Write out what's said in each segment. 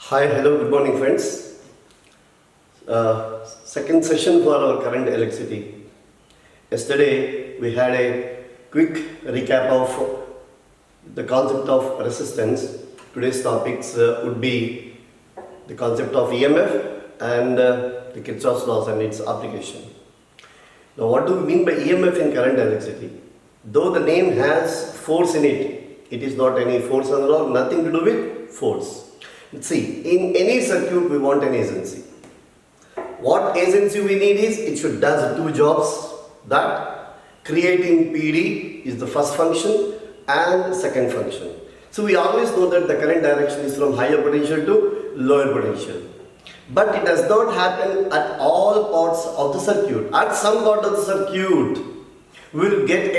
Hi, hello, good morning friends. Second session for our current electricity. Yesterday we had a quick recap of the concept of resistance. Today's topics would be the concept of EMF and the Kirchhoff's laws and its application. Now what do we mean by EMF in current electricity? Though the name has force in it, it is not any force at all, nothing to do with force. See, in any circuit we want an agency. What agency we need is, it should does two jobs. That creating PD is the first function and second function. So we always know that the current direction is from higher potential to lower potential. But it does not happen at all parts of the circuit. At some part of the circuit, we will get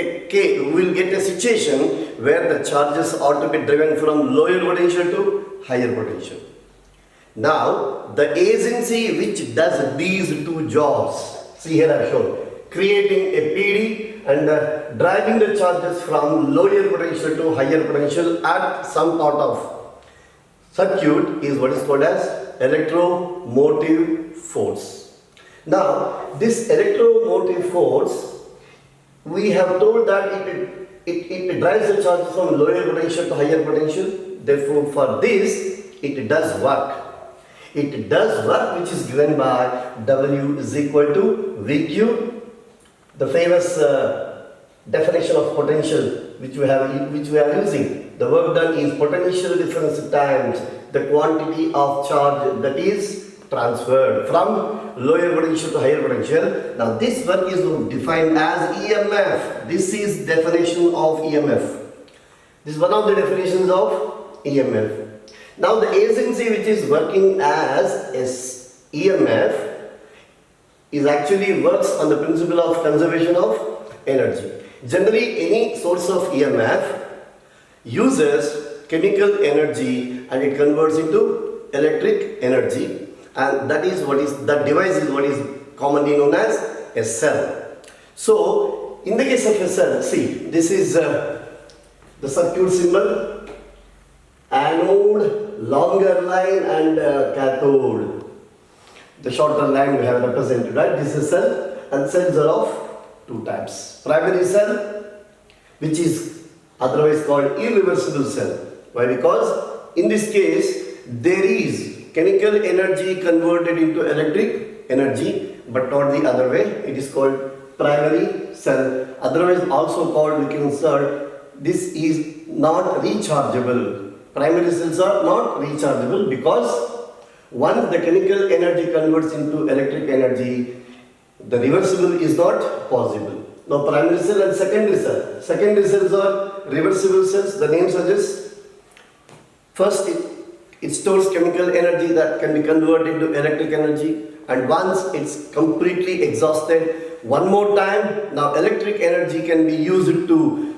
a situation where the charges ought to be driven from lower potential to higher potential. Now, the agency which does these two jobs, see here I have shown, creating a PD and driving the charges from lower potential to higher potential at some part of circuit is what is called as electromotive force. Now, this electromotive force, we have told that it drives the charges from lower potential to higher potential. Therefore, for this, it does work. It does work, which is given by W is equal to VQ, the famous definition of potential which we are using. The work done is potential difference times the quantity of charge that is transferred from lower potential to higher potential. Now this work is defined as EMF. This is definition of EMF. This is one of the definitions of EMF. Now the agency which is working as EMF is actually works on the principle of conservation of energy. Generally any source of EMF uses chemical energy and it converts into electric energy, and that device is what is commonly known as a cell. So in the case of a cell, see, this is the circuit symbol, anode, longer line, and cathode. The shorter line we have represented, right? This is cell, and cells are of two types. Primary cell, which is otherwise called irreversible cell. Why? Because in this case there is chemical energy converted into electric energy, but not the other way. It is called primary cell. Otherwise also called, we can insert, this is not rechargeable. Primary cells are not rechargeable because once the chemical energy converts into electric energy, the reversible is not possible. Now primary cell and secondary cell. Secondary cells are reversible cells. The name suggests, first it stores chemical energy that can be converted into electric energy, and once it's completely exhausted, one more time, now electric energy can be used to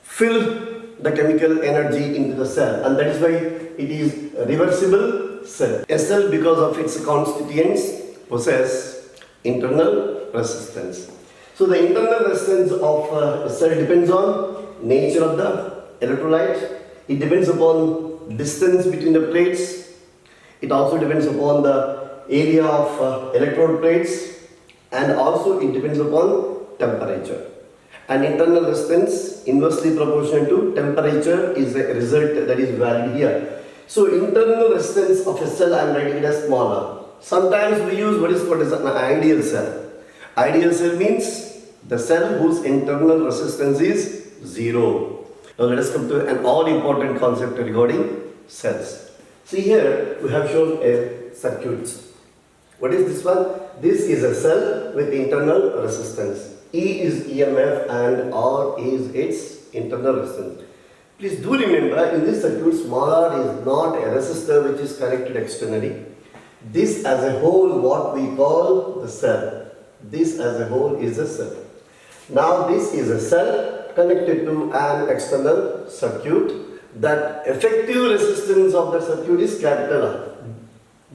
fill the chemical energy into the cell, and that is why it is a reversible cell. A cell, because of its constituents, possess internal resistance. So the internal resistance of a cell depends on nature of the electrolyte. It depends upon distance between the plates. It also depends upon the area of electrode plates, and also it depends upon temperature. And internal resistance inversely proportional to temperature is a result that is valid here. So internal resistance of a cell, I am writing it as smaller. Sometimes we use what is called as an ideal cell. Ideal cell means the cell whose internal resistance is 0. Now let us come to an all important concept regarding cells. See here we have shown a circuit. What is this one? This is a cell with internal resistance. E is EMF and R is its internal resistance. Please do remember, in this circuit, small r is not a resistor which is connected externally. This as a whole, what we call the cell. This as a whole is a cell. Now this is a cell connected to an external circuit. That effective resistance of the circuit is capital R.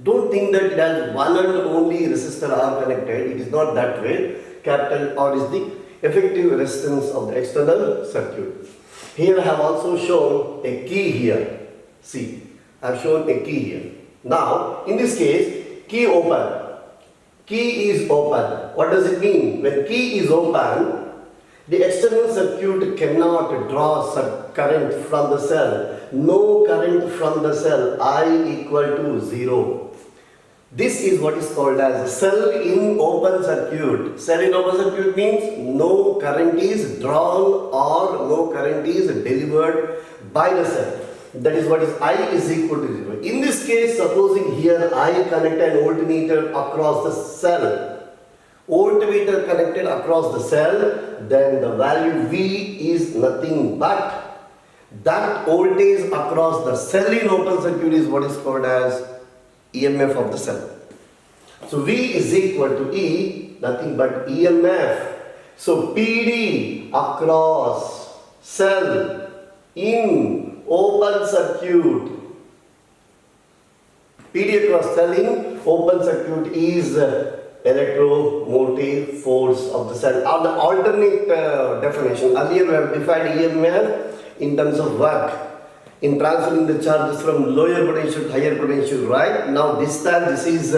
Don't think that it has one and only resistor R connected. It is not that way. Capital R is the effective resistance of the external circuit. Here I have also shown a key here. See, I have shown a key here. Now, in this case, key open. Key is open. What does it mean? When key is open, the external circuit cannot draw current from the cell. No current from the cell. I equal to 0. This is what is called as cell in open circuit. Cell in open circuit means no current is drawn or no current is delivered by the cell. That is what is I is equal to 0. In this case, supposing here I connect an voltmeter across the cell. Voltmeter connected across the cell, then the value V is nothing but that voltage across the cell in open circuit is what is called as EMF of the cell. So V is equal to E, nothing but EMF. So PD across cell in open circuit. PD across cell in open circuit is electromotive force of the cell. Or the alternate definition. Earlier we have defined EMF in terms of work, in transferring the charges from lower potential to higher potential, right? Now this time this is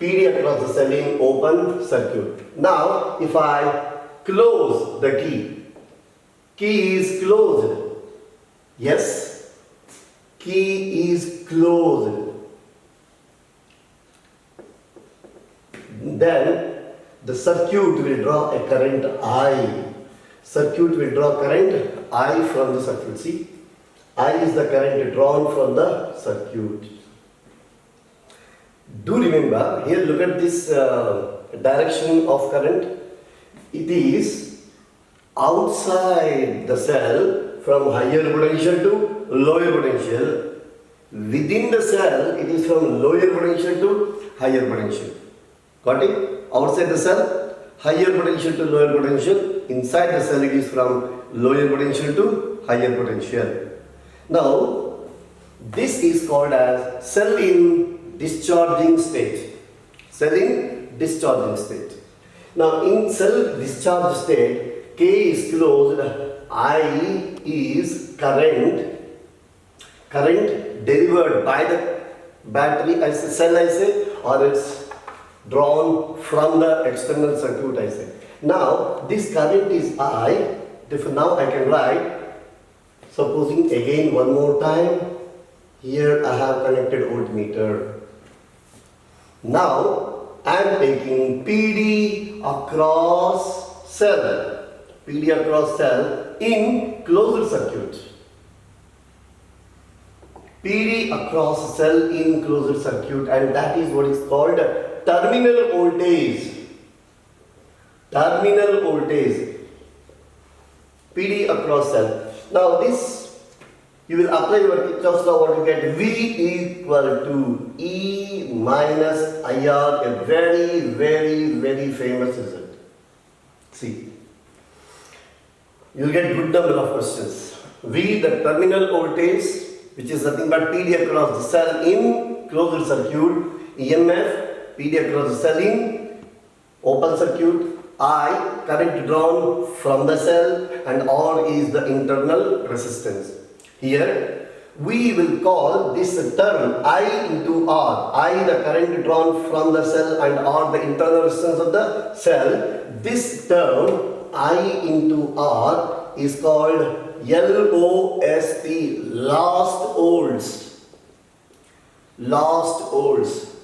PD across the cell in open circuit. Now if I close the key is closed. Yes, key is closed. Then the circuit will draw a current I. Circuit will draw current I from the circuit. See, I is the current drawn from the circuit. Do remember, here look at this direction of current. It is outside the cell from higher potential to lower potential. Within the cell, it is from lower potential to higher potential. Got it? Outside the cell, higher potential to lower potential. Inside the cell, it is from lower potential to higher potential. Now, this is called as cell in discharging state. Cell in discharging state. Now, in cell discharge state, K is closed, I is current delivered by the battery, I say, cell I say, or it's drawn from the external circuit I say. Now, this current is I, therefore now I can write, supposing again one more time, here I have connected voltmeter. Now, I am taking PD across cell, in closed circuit. PD across cell in closed circuit, and that is what is called terminal voltage. Terminal voltage. PD across cell. Now this, you will apply your Kirchhoff's law, what you get, V equal to E minus IR, a very, very, very famous result. See, you will get good number of questions. V, the terminal voltage, which is nothing but PD across the cell in closed circuit, EMF, PD across the cell in open circuit, I, current drawn from the cell, and R is the internal resistance. Here, we will call this term I into R. I, the current drawn from the cell, and R, the internal resistance of the cell. This term I into R is called LOST, last volts. Last volts.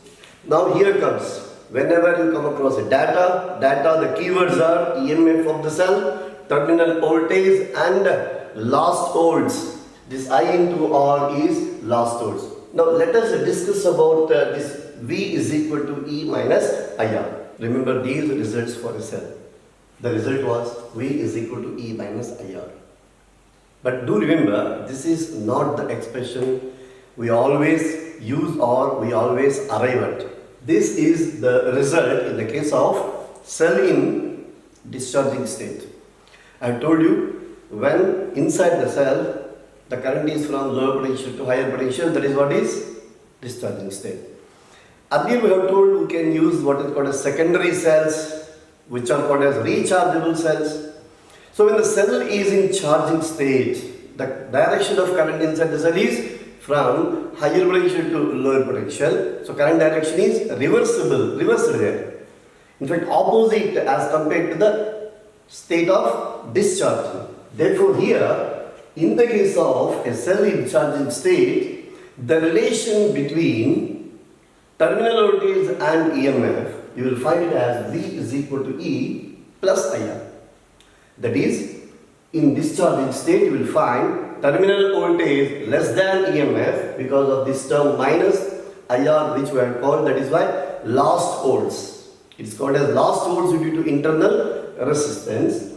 Now here comes. Whenever you come across a data, the keywords are EMF of the cell, terminal voltage, and last volts. This I into R is last volts. Now let us discuss about this V is equal to E minus IR. Remember these results for a cell. The result was V is equal to E minus IR. But do remember, this is not the expression we always use or we always arrive at. This is the result in the case of cell in discharging state. I have told you, when inside the cell, the current is from lower potential to higher potential, that is what is discharging state. Earlier we have told we can use what is called as secondary cells, which are called as rechargeable cells. So when the cell is in charging state, the direction of current inside the cell is from higher potential to lower potential. So current direction is reversed here. In fact, opposite as compared to the state of discharging. Therefore, here, in the case of a cell in charging state, the relation between terminal voltage and EMF, you will find it as V is equal to E plus IR. That is, in discharging state, you will find terminal voltage less than EMF because of this term minus IR, which we have called, that is why lost volts. It is called as lost volts due to internal resistance.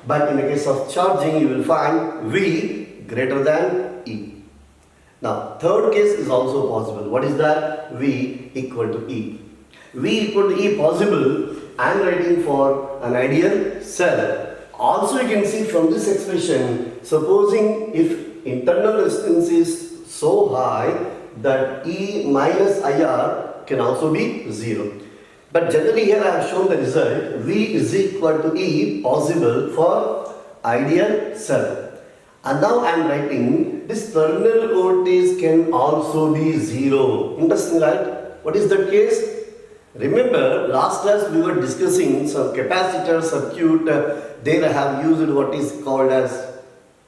But in the case of charging, you will find V greater than E. Now, third case is also possible. What is that? V equal to E. V equal to E possible. I am writing for an ideal cell. Also, you can see from this expression, supposing if internal resistance is so high that E minus IR can also be 0. But generally here I have shown the result, V is equal to E possible for ideal cell. And now I am writing this terminal voltage can also be 0. Interesting, right? What is that case? Remember, last class we were discussing some capacitor circuit. There I have used what is called as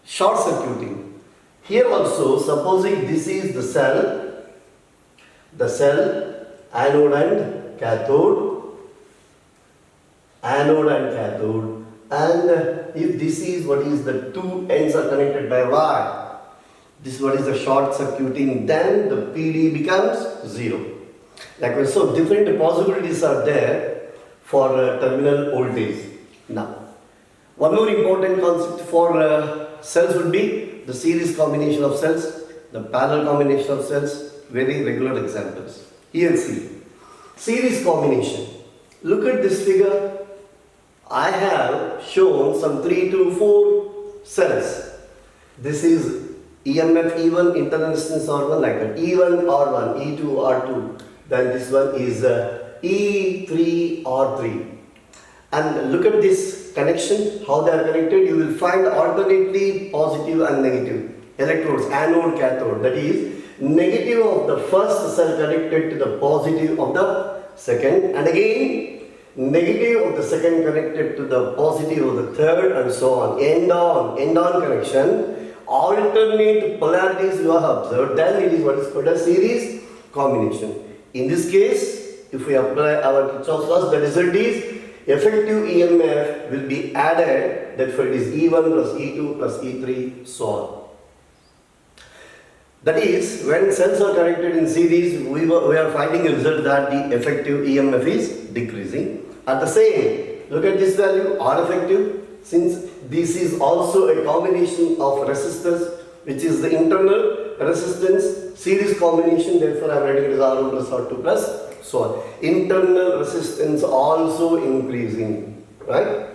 short circuiting. Here also, supposing this is the cell, anode and cathode, and if this is what is the two ends are connected by wire, this is what is the short circuiting, then the PD becomes 0. Likewise, so different possibilities are there for terminal voltage. Now, one more important concept for cells would be the series combination of cells, the parallel combination of cells, very regular examples. Here see, series combination. Look at this figure. I have shown some 3 to 4 cells. This is EMF E1, internal resistance R1, like that. E1 R1, E2 R2. Then this one is E3 R3. And look at this connection, how they are connected. You will find alternately positive and negative electrodes, anode, cathode. That is, negative of the first cell connected to the positive of the second, and again negative of the second connected to the positive of the third, and so on. End on connection. Alternate polarities you have observed, then it is what is called a series combination. In this case, if we apply our Kirchhoff's laws, the result is effective EMF will be added, therefore it is E1 plus E2 plus E3, so on. That is, when cells are connected in series, we are finding a result that the effective EMF is decreasing. At the same, look at this value, R effective, since this is also a combination of resistors, which is the internal resistance series combination, therefore I am writing it as R1 plus R2 plus so on. Internal resistance also increasing, right?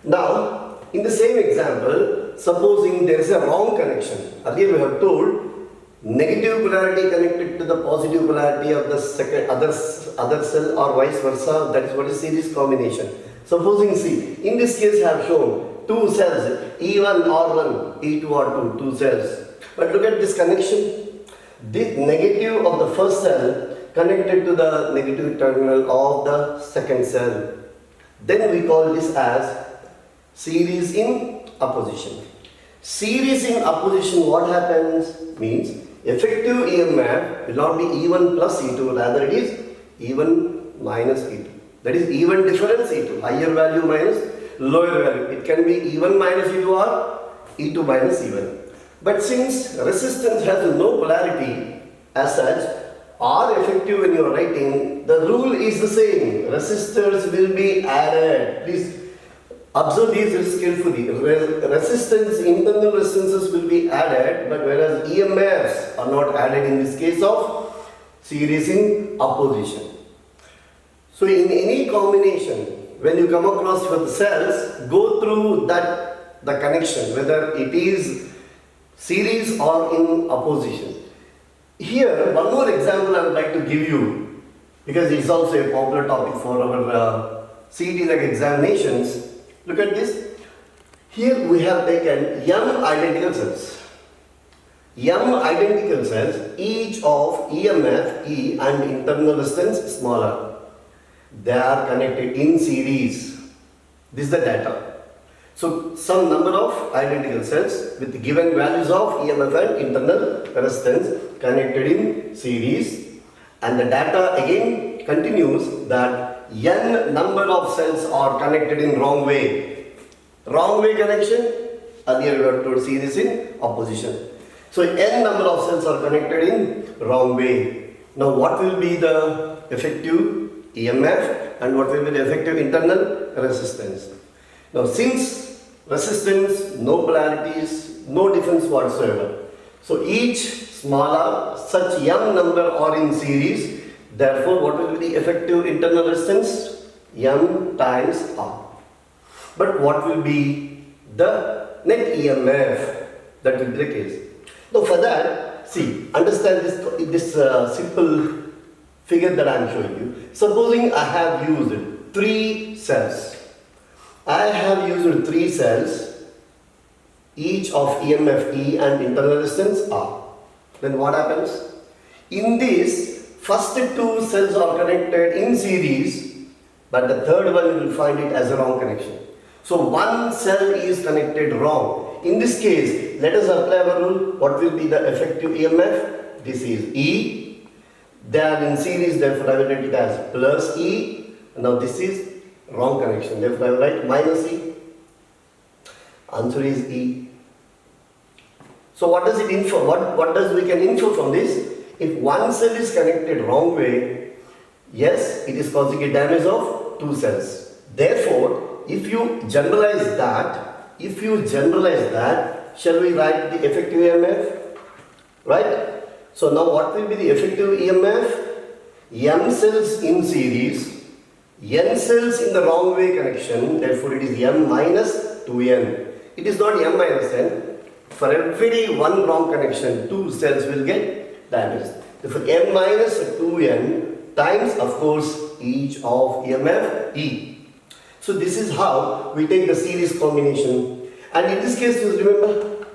Now, in the same example, supposing there is a wrong connection. Earlier we have told negative polarity connected to the positive polarity of the second other cell or vice versa, that is what is series combination. Supposing see, in this case I have shown two cells, E1 R1, E2 R2, two cells. But look at this connection. This negative of the first cell connected to the negative terminal of the second cell. Then we call this as series in opposition. Series in opposition, what happens means effective EMF will not be E1 plus E2, rather it is E1 minus E2. That is E1 difference E2, higher value minus lower value. It can be E1 minus E2 or E2 minus E1. But since resistance has no polarity as such, R effective when you are writing, the rule is the same. Resistors will be added. Please observe these carefully. Resistance, internal resistances will be added, but whereas EMFs are not added in this case of series in opposition. So in any combination, when you come across with cells, go through the connection, whether it is series or in opposition. Here, one more example I would like to give you, because it is also a popular topic for our CET-like examinations. Look at this. Here we have taken m identical cells. M identical cells, each of EMF E and internal resistance smaller. They are connected in series. This is the data. So some number of identical cells with given values of EMF and internal resistance connected in series, and the data again continues that n number of cells are connected in wrong way. Wrong way connection, earlier we have told series in opposition. So n number of cells are connected in wrong way. Now what will be the effective EMF and what will be the effective internal resistance? Now since resistance, no polarities, no difference whatsoever. So each smaller such m number are in series. Therefore what will be the effective internal resistance? M times R. But what will be the net EMF? That will be the case. Now for that, see, understand this simple figure that I am showing you. Supposing I have used 3 cells. I have used 3 cells, each of EMF E and internal resistance R. Then what happens? In this, first 2 cells are connected in series, but the third one will find it as a wrong connection. So one cell is connected wrong. In this case, let us apply our rule. What will be the effective EMF? This is E. They are in series, therefore I will write it as plus E. Now this is wrong connection, therefore I will write minus E. Answer is E. So what does it infer? What does we can infer from this? If one cell is connected wrong way, yes, it is causing a damage of 2 cells. Therefore, if you generalize that, shall we write the effective EMF? Right? So now what will be the effective EMF? M cells in series, N cells in the wrong way connection, therefore it is M minus 2N. It is not M minus N. For every one wrong connection, 2 cells will get damaged. Therefore M minus 2N times, of course, each of EMF E. So this is how we take the series combination. And in this case, you remember,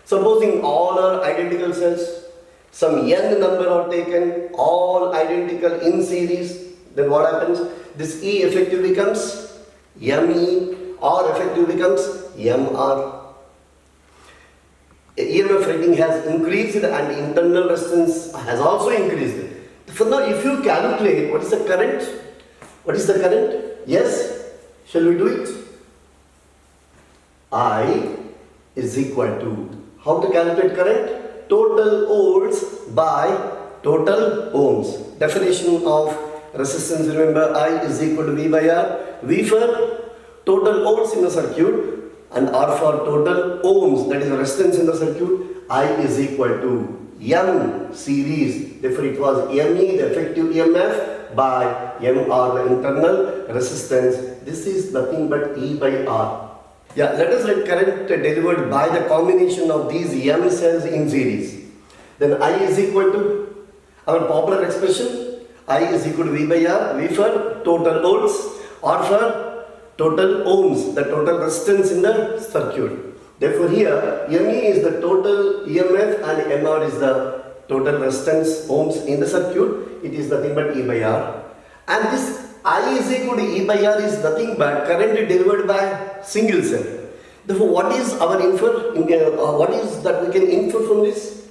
supposing all are identical cells, some n number are taken, all identical in series, then what happens? This E effective becomes ME, R effective becomes MR. EMF rating has increased and internal resistance has also increased. For now, if you calculate what is the current? What is the current? Yes. Shall we do it? I is equal to, how to calculate current? Total volts by total ohms. Definition of resistance, remember, I is equal to V by R. V for total volts in the circuit and R for total ohms, that is the resistance in the circuit. I is equal to M series, therefore it was ME, the effective EMF, by MR, the internal resistance. This is nothing but E by R. Yeah, let us write current delivered by the combination of these M cells in series. Then I is equal to, our popular expression, I is equal to V by R, V for total volts, R for total ohms, the total resistance in the circuit. Therefore here, ME is the total EMF and MR is the total resistance ohms in the circuit. It is nothing but E by R. And this I is equal to E by R is nothing but current delivered by single cell. Therefore, what is our what is that we can infer from this?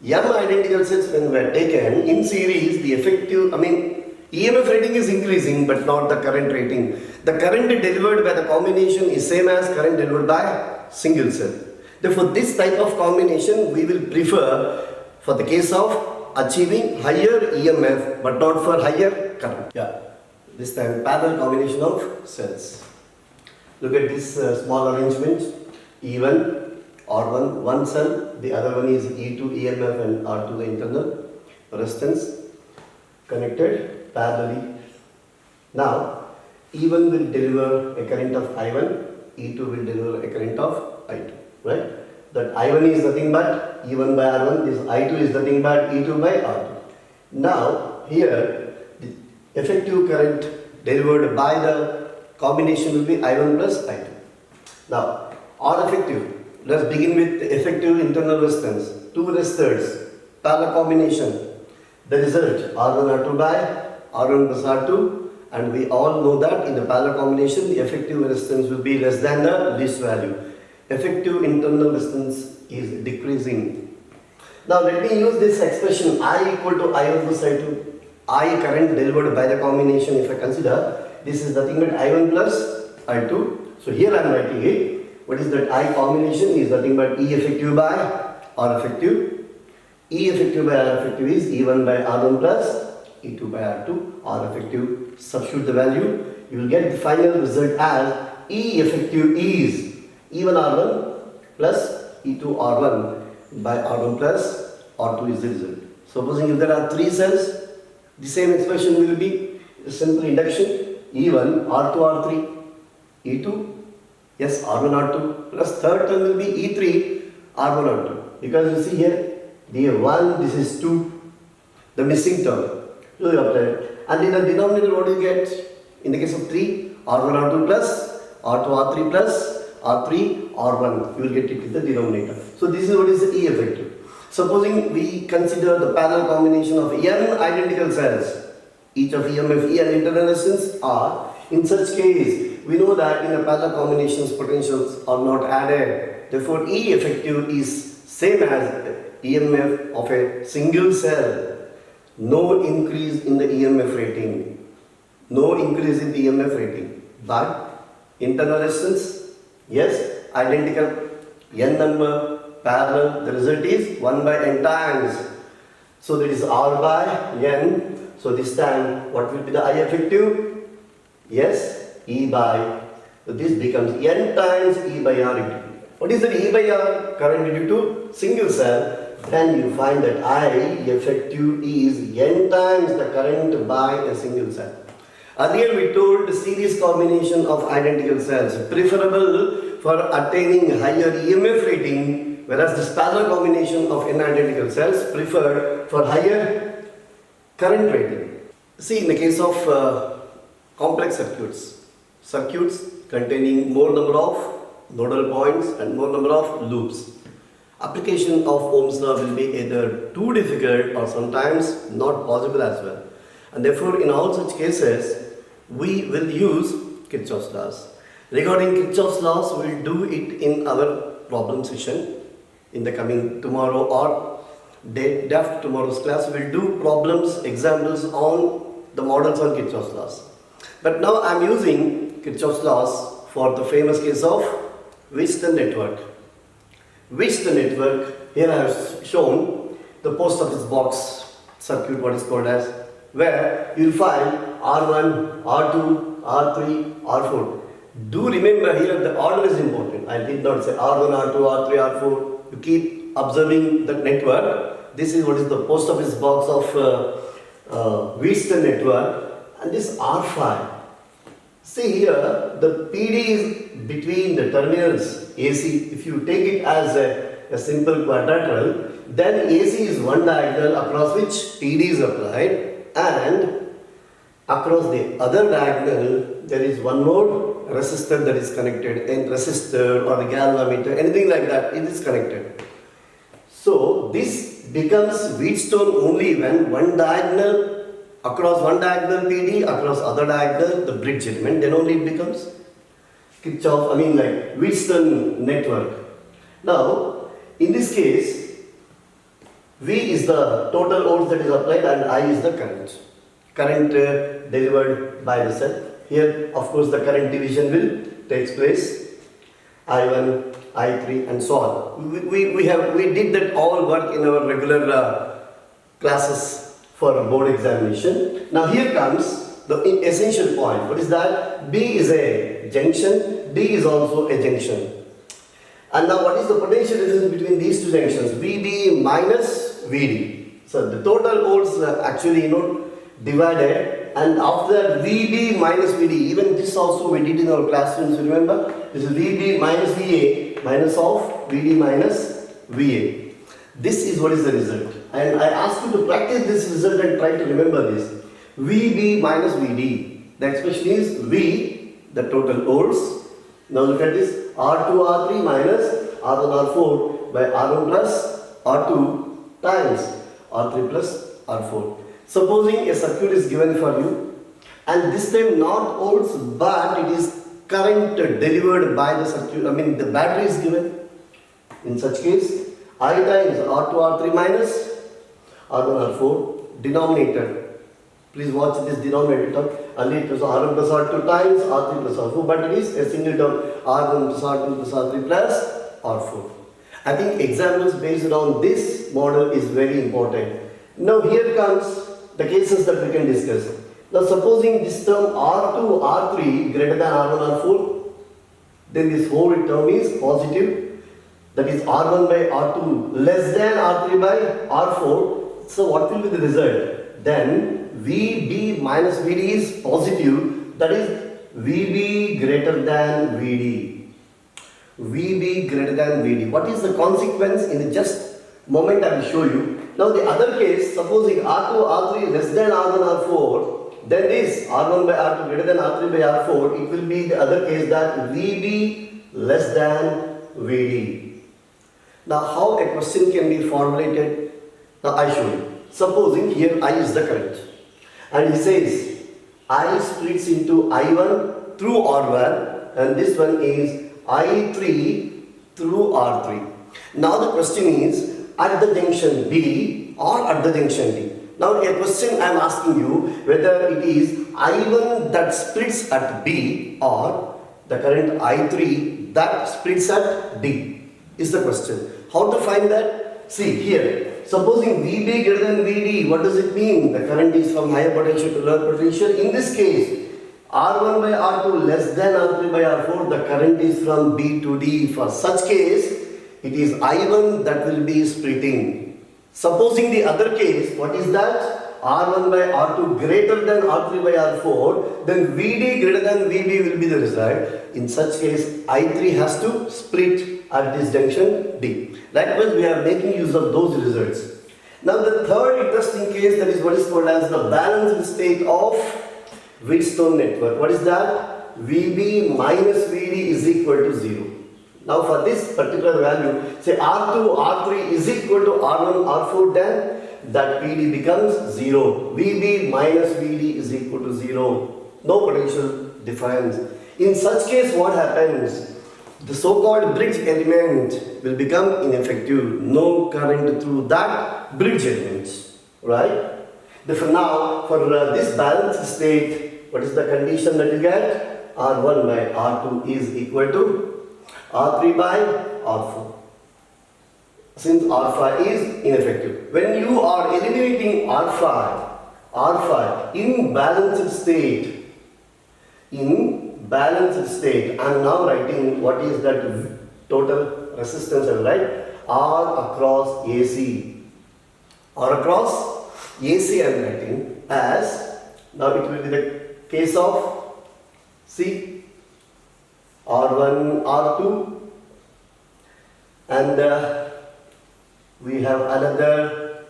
M identical cells when were taken in series, the effective, EMF rating is increasing but not the current rating. The current delivered by the combination is same as current delivered by single cell. Therefore, this type of combination we will prefer for the case of achieving higher EMF but not for higher current. Yeah. This time parallel combination of cells. Look at this small arrangement. E1, R1, one cell, the other one is E2 EMF and R2 the internal resistance connected parallelly. Now E1 will deliver a current of I1, E2 will deliver a current of I2, right? That I1 is nothing but E1 by R1, this I2 is nothing but E2 by R2. Now here effective current delivered by the combination will be I1 plus I2. Now, R effective. Let's begin with effective internal resistance. two resistors, parallel combination. The result R1 R2 by R1 plus R2, and we all know that in the parallel combination the effective resistance will be less than the least value. Effective internal resistance is decreasing. Now let me use this expression I equal to I1 plus I2. I current delivered by the combination, if I consider, this is nothing but I1 plus I2. So here I am writing it. What is that? I combination is nothing but E effective by R effective. E effective by R effective is E1 by R1 plus E2 by R2. R effective, substitute the value. You will get the final result as E effective is E1 R1 plus E2 R1 by R1 plus R2 is the result. Supposing if there are three cells, the same expression will be a simple induction E1 R2 R3 E2, yes, R1 R2 plus third term will be E3 R1 R2, because you see here the 1, this is 2, the missing term. So you apply it. And in the denominator what do you get? In the case of 3, R1 R2 plus R2 R3 plus R3 R1, you will get it in the denominator. So this is what is the E effective. Supposing we consider the parallel combination of n identical cells, each of EMF, E and internal resistance R. In such case, we know that in a parallel combinations potentials are not added. Therefore, E effective is same as EMF of a single cell. No increase in the EMF rating. No increase in the EMF rating. But internal resistance, yes, identical n number, parallel, the result is 1 by n times. So that is R by n. So this time what will be the I effective? Yes, E by. So this becomes n times E by R into P. What is the E by R? Current due to single cell. Then you find that I effective is n times the current by a single cell. Earlier we told series combination of identical cells preferable for attaining higher EMF rating, whereas this parallel combination of n identical cells preferred for higher current rating. See, in the case of complex circuits containing more number of nodal points and more number of loops, application of Ohm's law will be either too difficult or sometimes not possible as well. And therefore, in all such cases, we will use Kirchhoff's laws. Regarding Kirchhoff's laws, we will do it in our problem session in the coming tomorrow or day after tomorrow's class. We will do problems, examples on the models on Kirchhoff's laws. But now I am using Kirchhoff's laws for the famous case of Wheatstone network. Wheatstone network, here I have shown the post office box circuit, what is called as, where you will find R1, R2, R3, R4. Do remember here the order is important. I did not say R1, R2, R3, R4. You keep observing the network. This is what is the post office box of Wheatstone network, and this R5. See here, the PD is between the terminals AC. If you take it as a simple quadrilateral, then AC is one diagonal across which PD is applied, and across the other diagonal there is one more resistor that is connected, and resistor or the galvanometer, anything like that, it is connected. So this becomes Wheatstone only when one diagonal, across one diagonal PD, across other diagonal the bridge element, then only it becomes Kirchhoff, like Wheatstone network. Now, in this case, V is the total volts that is applied and I is the current delivered by the cell. Here, of course, the current division will take place, I1, I3 and so on. We did that all work in our regular classes for board examination. Now here comes the essential point. What is that? B is a junction, D is also a junction. And now what is the potential difference between these two junctions? VB minus VD. So the total volts actually divided, and after that VB minus VD, even this also we did in our classrooms, remember? This is VB minus VA minus of VD minus VA. This is what is the result. And I ask you to practice this result and try to remember this. VB minus VD. The expression is V, the total volts. Now look at this. R2, R3 minus R1, R4 by R1 plus R2 times R3 plus R4. Supposing a circuit is given for you, and this time not volts but it is current delivered by the circuit, the battery is given. In such case, I times R2 R3 minus R1 R4 denominator. Please watch this denominator. Only it was R1 plus R2 times R3 plus R4, but it is a single term R1 plus R2 plus R3 plus R4. I think examples based on this model is very important. Now here comes the cases that we can discuss. Now supposing this term R2 R3 greater than R1 R4, then this whole term is positive. That is R1 by R2 less than R3 by R4. So what will be the result? Then VB minus VD is positive. That is VB greater than VD. VB greater than VD. What is the consequence? In just moment I will show you. Now the other case, supposing R2 R3 less than R1 R4, then this R1 by R2 greater than R3 by R4, it will be the other case that VB less than VD. Now how a question can be formulated? Now I show you. Supposing here I is the current, and he says I splits into I1 through R1 and this one is I3 through R3. Now the question is at the junction B or at the junction D. Now a question I am asking you whether it is I1 that splits at B or the current I3 that splits at D is the question. How to find that? See here. Supposing VB greater than VD, what does it mean? The current is from higher potential to lower potential. In this case, R1 by R2 less than R3 by R4, the current is from B to D. For such case, it is I1 that will be splitting. Supposing the other case, what is that? R1 by R2 greater than R3 by R4, then VD greater than VB will be the result. In such case, I3 has to split at this junction D. Likewise, we are making use of those results. Now the third interesting case, that is what is called as the balanced state of Wheatstone network. What is that? VB minus VD is equal to 0. Now for this particular value, say R2, R3 is equal to R1, R4, then that PD becomes 0. VB minus VD is equal to 0. No potential difference. In such case, what happens? The so-called bridge element will become ineffective. No current through that bridge element. Right? Therefore now, for this balanced state, what is the condition that you get? R1 by R2 is equal to R3 by R4. Since R5 is ineffective. When you are eliminating R5 in balanced state, I am now writing what is that total resistance, right? R across AC. R across AC I am writing as, now it will be the case of C, R1, R2, and we have another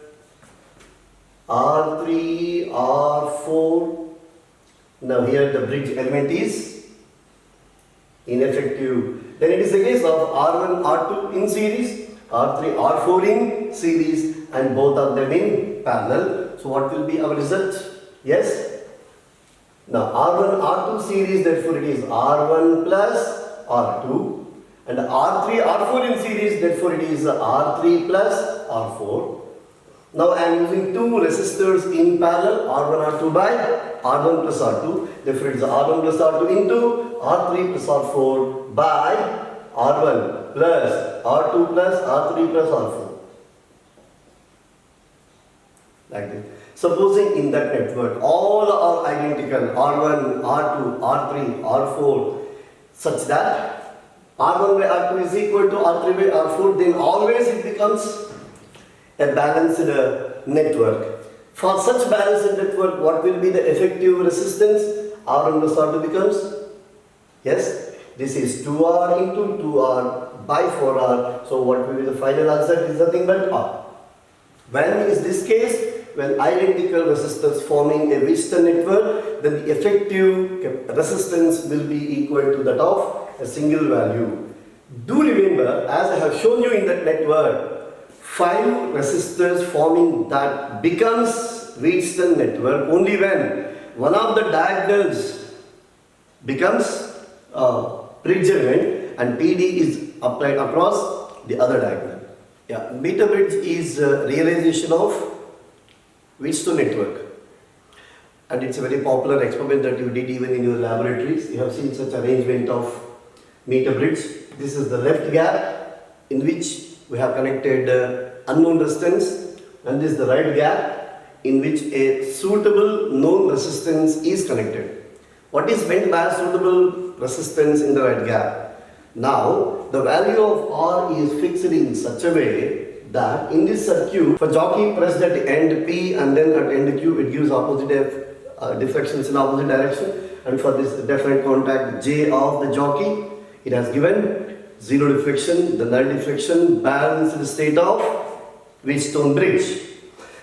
R3, R4. Now here the bridge element is ineffective. Then it is a case of R1, R2 in series, R3, R4 in series, and both of them in parallel. So what will be our result? Yes? Now R1, R2 series, therefore it is R1 plus R2, and R3, R4 in series, therefore it is R3 plus R4. Now I am using two resistors in parallel, R1, R2 by R1 plus R2. Therefore it is R1 plus R2 into R3 plus R4 by R1 plus R2 plus R3 plus R4. Like this. Supposing in that network all are identical, R1, R2, R3, R4, such that R1 by R2 is equal to R3 by R4, then always it becomes a balanced network. For such balanced network, what will be the effective resistance? R1 plus R2 becomes, yes, this is 2R into 2R by 4R. So what will be the final answer? It is nothing but R. When is this case? When identical resistors forming a Wheatstone network, then the effective resistance will be equal to that of a single value. Do remember, as I have shown you in that network, 5 resistors forming that becomes Wheatstone network only when one of the diagonals becomes bridge element and PD is applied across the other diagonal. Yeah, meter bridge is realization of Wheatstone network, and it's a very popular experiment that you did even in your laboratories. You have seen such arrangement of meter bridge. This is the left gap in which we have connected unknown resistance, and this is the right gap in which a suitable known resistance is connected. What is meant by suitable resistance in the right gap? Now, the value of R is fixed in such a way that in this circuit, for jockey pressed at the end P and then at end Q, it gives opposite deflections in opposite direction, and for this definite contact J of the jockey, it has given zero deflection, the null deflection, balanced state of Wheatstone bridge.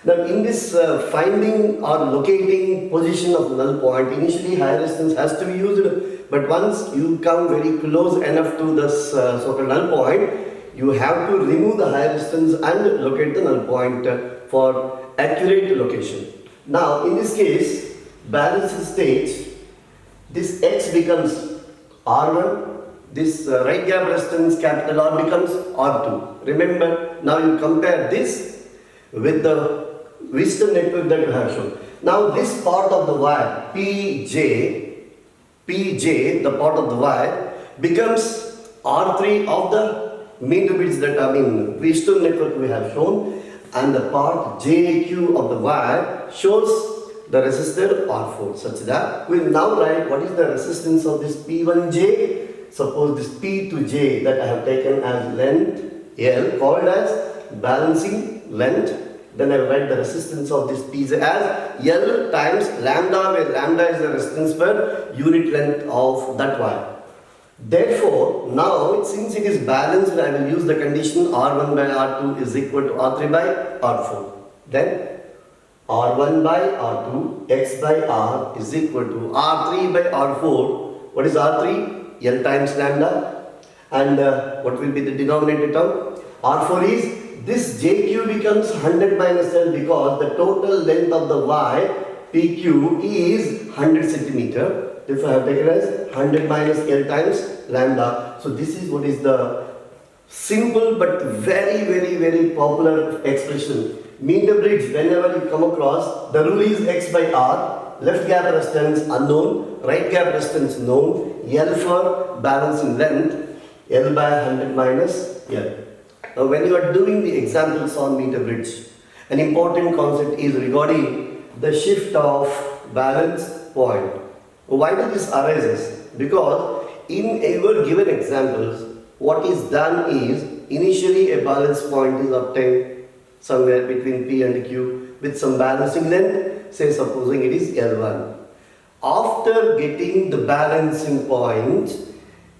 Now in this finding or locating position of null point, initially high resistance has to be used, but once you come very close enough to this so-called null point, you have to remove the high resistance and locate the null point for accurate location. Now in this case, balanced state, this X becomes R1, this right gap resistance capital R becomes R2. Remember, now you compare this with the Wheatstone network that we have shown. Now this part of the wire, PJ, the part of the wire becomes R3 of the meter bridge that Wheatstone network we have shown, and the part JQ of the wire shows the resistor R4, such that we will now write what is the resistance of this P1J. Suppose this P to J that I have taken as length L, called as balancing length. Then I will write the resistance of this PJ as L times lambda, where lambda is the resistance per unit length of that wire. Therefore, now since it is balanced, I will use the condition R1 by R2 is equal to R3 by R4. Then R1 by R2, X by R is equal to R3 by R4. What is R3? L times lambda. And what will be the denominator term? R4 is this JQ becomes 100 minus L because the total length of the Y PQ is 100 centimeter. Therefore, I have taken as 100 minus L times lambda. So this is what is the simple but very popular expression. Meter bridge, whenever you come across, the rule is X by R, left gap resistance unknown, right gap resistance known, L for balancing length, L by 100 minus L. Now when you are doing the examples on meter bridge, an important concept is regarding the shift of balance point. Why does this arises? Because in our given examples, what is done is initially a balance point is obtained somewhere between P and Q with some balancing length, say supposing it is L1. After getting the balancing point,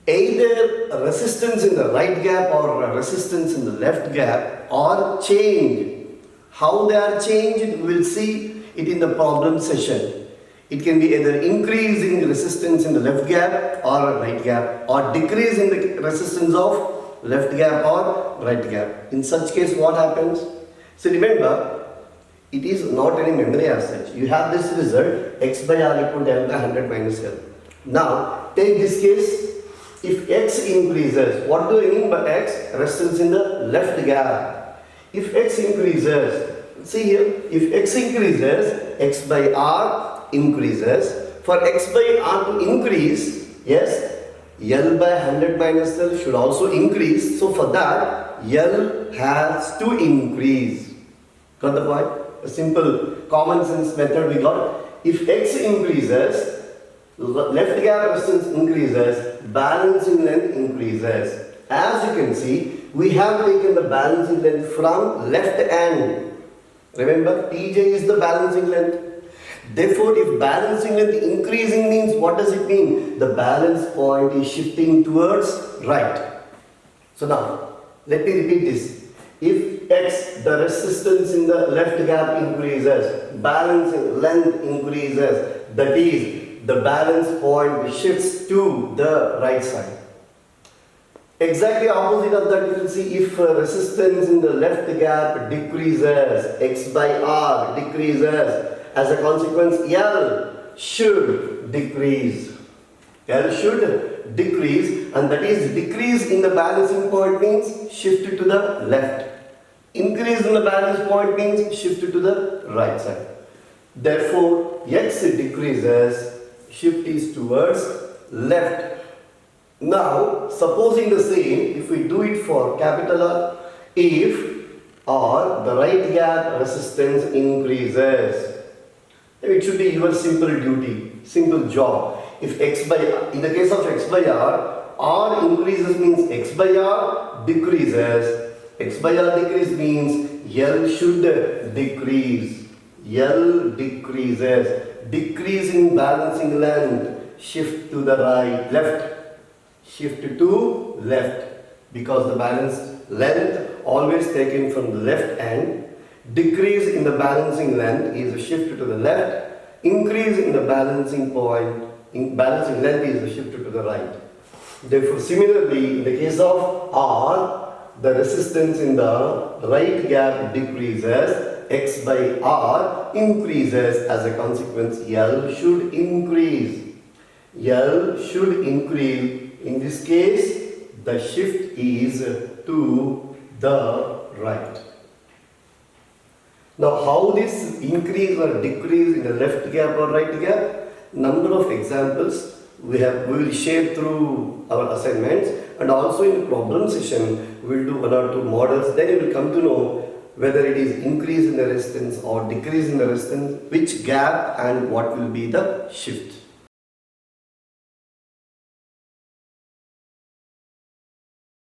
either resistance in the right gap or resistance in the left gap are changed. How they are changed, we will see it in the problem session. It can be either increasing resistance in the left gap or right gap, or decrease in the resistance of left gap or right gap. In such case, what happens? So remember, it is not any memory as such. You have this result X by R equal to L by 100 minus L. Now take this case. If X increases, what do I mean by X? Resistance in the left gap. If X increases, see here, if X increases, X by R increases. For X by R to increase, yes, L by 100 minus L should also increase. So for that, L has to increase. Got the point? A simple common sense method we got. If X increases, left gap resistance increases, balancing length increases. As you can see, we have taken the balancing length from left end. Remember, PJ is the balancing length. Therefore, if balancing length increasing means, what does it mean? The balance point is shifting towards right. So now, let me repeat this. If X, the resistance in the left gap increases, balancing length increases, that is, the balance point shifts to the right side. Exactly opposite of that, you will see if resistance in the left gap decreases, X by R decreases, as a consequence L should decrease. L should decrease, and that is decrease in the balancing point means shift to the left. Increase in the balance point means shift to the right side. Therefore, X decreases, shift is towards left. Now, supposing the same, if we do it for capital R, if R, the right gap resistance increases, it should be your simple duty, simple job. If X by, in the case of X by R increases means X by R decreases. X by R decrease means L should decrease. L decreases. Decrease in balancing length, shift to the right, left. Shift to left, because the balance length always taken from the left end. Decrease in the balancing length is a shift to the left. Increase in the balancing point, balancing length is a shift to the right. Therefore, similarly, in the case of R, the resistance in the right gap decreases, X by R increases, as a consequence L should increase. L should increase. In this case, the shift is to the right. Now, how this increase or decrease in the left gap or right gap? Number of examples we will share through our assignments, and also in the problem session we will do 1 or 2 models. Then you will come to know whether it is increase in the resistance or decrease in the resistance, which gap, and what will be the shift.